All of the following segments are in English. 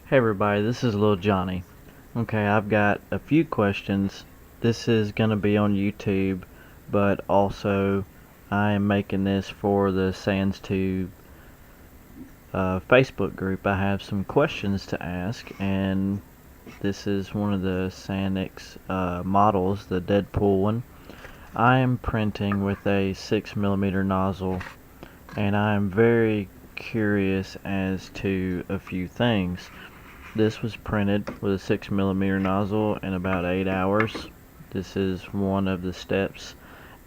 Hey everybody, this is Lil Johnny. Okay, I've got a few questions. This is going to be on YouTube, but also I am making this for the SansTube Facebook group. I have some questions to ask, and this is one of the Sanix models, the Deadpool one. I am printing with a 6mm nozzle, and I am very curious as to a few things. This was printed with a 6mm nozzle in about 8 hours. This is one of the steps,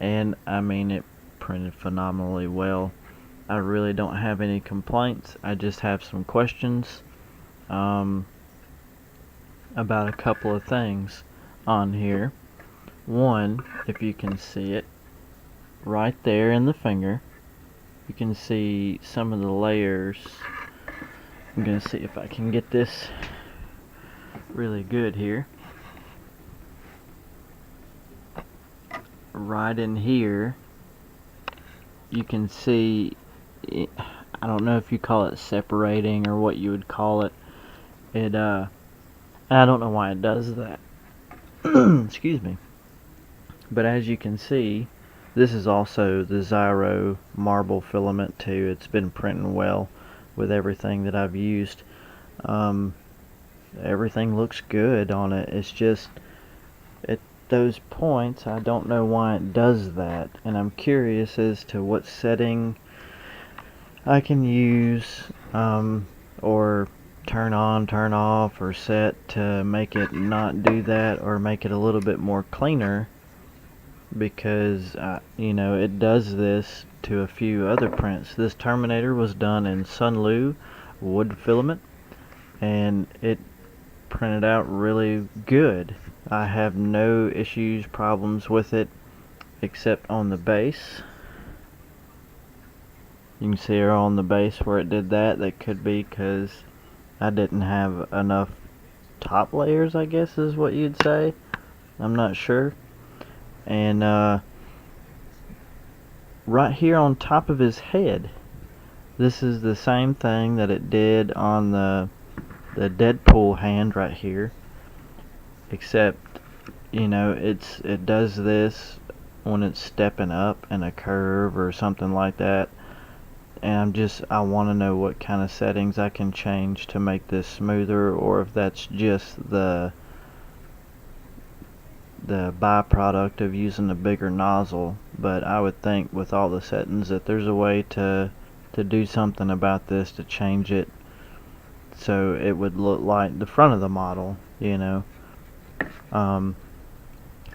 and I mean, it printed phenomenally well. I really don't have any complaints. I just have some questions about a couple of things on here. One, if you can see it right there in the finger, you can see some of the layers. I'm gonna see if I can get this really good here. Right in here, you can see, I don't know if you call it separating or what you would call it. I don't know why it does that. Excuse me. But as you can see, this is also the ZIRO marble filament too. It's been printing well with everything that I've used. Everything looks good on it. It's just at those points, I don't know why it does that, and I'm curious as to what setting I can use or turn on, turn off, or set to make it not do that, or make it a little bit more cleaner, because you know, it does this to a few other prints. This Terminator was done in SUNLU wood filament, and it printed out really good. I have no issues, problems with it, except on the base. You can see here on the base where it did that. That could be because I didn't have enough top layers, I guess is what you'd say. I'm not sure. And right here on top of his head, this is the same thing that it did on the Deadpool hand right here, except, you know, it does this when it's stepping up in a curve or something like that. And I want to know what kind of settings I can change to make this smoother, or if that's just the byproduct of using a bigger nozzle. But I would think with all the settings that there's a way to do something about this, to change it so it would look like the front of the model, you know. I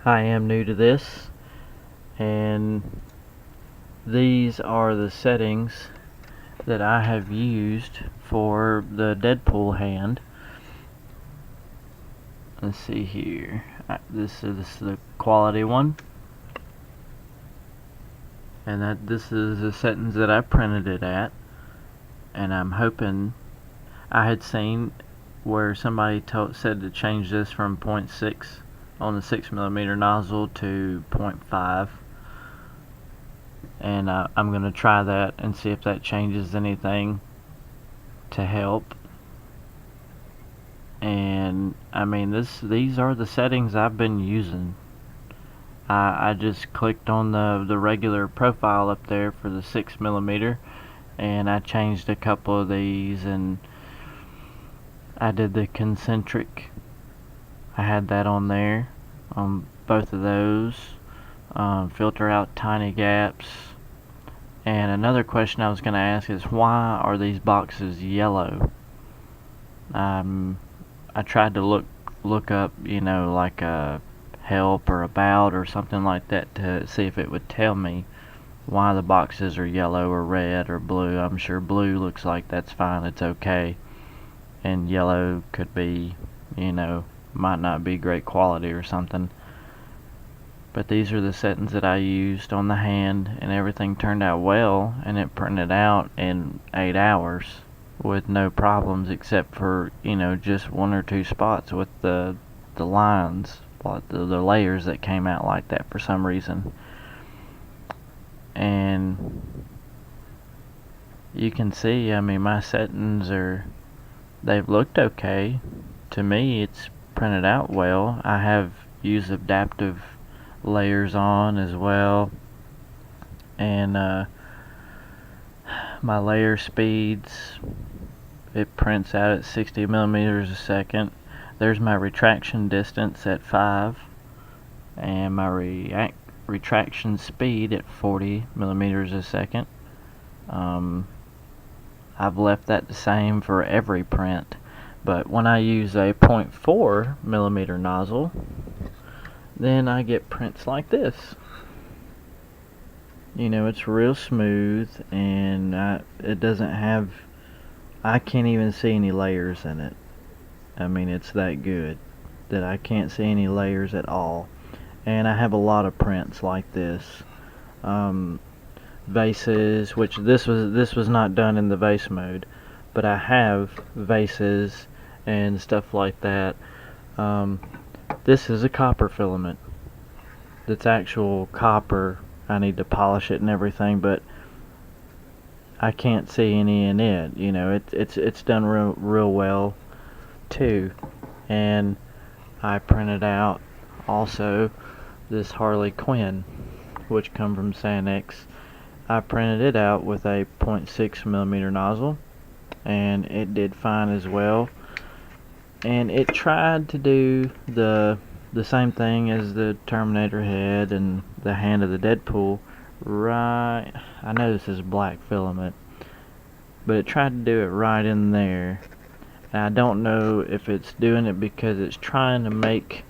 am new to this, and these are the settings that I have used for the Deadpool hand. Let's see here. This is the quality one, and this is the settings that I printed it at. And I'm hoping, I had seen where somebody said to change this from 0.6 on the 6mm nozzle to 0.5, and I'm gonna try that and see if that changes anything to help. And I mean, these are the settings I've been using. I just clicked on the regular profile up there for the 6mm, and I changed a couple of these, and I did the concentric. I had that on there on both of those. Filter out tiny gaps. And another question I was going to ask is, why are these boxes yellow? I tried to look up, you know, like a help or about or something like that to see if it would tell me why the boxes are yellow or red or blue. I'm sure blue looks like that's fine, it's okay, and yellow could be, you know, might not be great quality or something. But these are the settings that I used on the hand, and everything turned out well, and it printed out in 8 hours with no problems, except for, you know, just one or two spots with the lines, the layers that came out like that for some reason. And you can see, I mean, my settings are they've looked okay. To me, it's printed out well. I have used adaptive layers on as well, and my layer speeds, it prints out at 60 millimeters a second. There's my retraction distance at 5, and my retraction speed at 40 millimeters a second. I've left that the same for every print, but when I use a 0.4 millimeter nozzle, then I get prints like this. You know, it's real smooth, and it doesn't have, I can't even see any layers in it. I mean, it's that good that I can't see any layers at all. And I have a lot of prints like this. Vases, which this was not done in the vase mode, but I have vases and stuff like that. This is a copper filament. That's actual copper. I need to polish it and everything, but I can't see any in it. You know, it's done real well too. And I printed out also this Harley Quinn, which come from SANEX. I printed it out with a 0.6 millimeter nozzle, and it did fine as well. And it tried to do the same thing as the Terminator head and the hand of the Deadpool. Right, I know this is black filament, but it tried to do it right in there. And I don't know if it's doing it because it's trying to make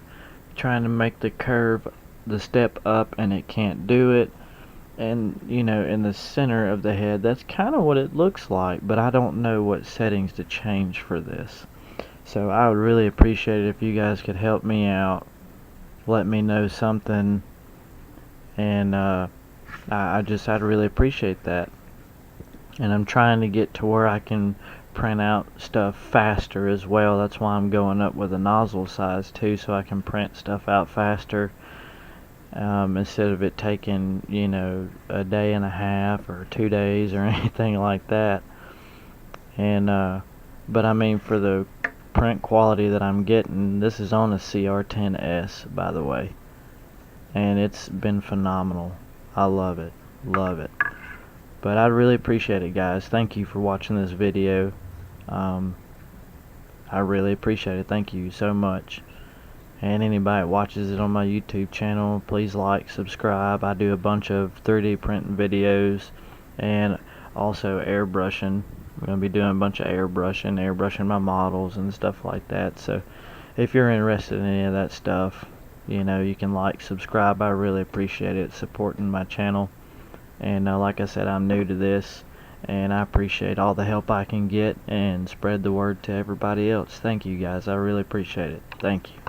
the curve, the step up, and it can't do it. And you know, in the center of the head, that's kind of what it looks like, but I don't know what settings to change for this. So I would really appreciate it if you guys could help me out, let me know something, and I'd really appreciate that. And I'm trying to get to where I can print out stuff faster as well. That's why I'm going up with a nozzle size too, so I can print stuff out faster. Instead of it taking, you know, a day and a half or 2 days or anything like that. And but I mean, for the print quality that I'm getting, this is on a cr10s, by the way, and it's been phenomenal. I love it, but I really appreciate it, guys. Thank you for watching this video. I really appreciate it. Thank you so much. And anybody that watches it on my YouTube channel, please like, subscribe. I do a bunch of 3D printing videos and also airbrushing. I'm going to be doing a bunch of airbrushing my models and stuff like that. So if you're interested in any of that stuff, you know, you can like, subscribe. I really appreciate it, supporting my channel. And like I said, I'm new to this, and I appreciate all the help I can get and spread the word to everybody else. Thank you, guys. I really appreciate it. Thank you.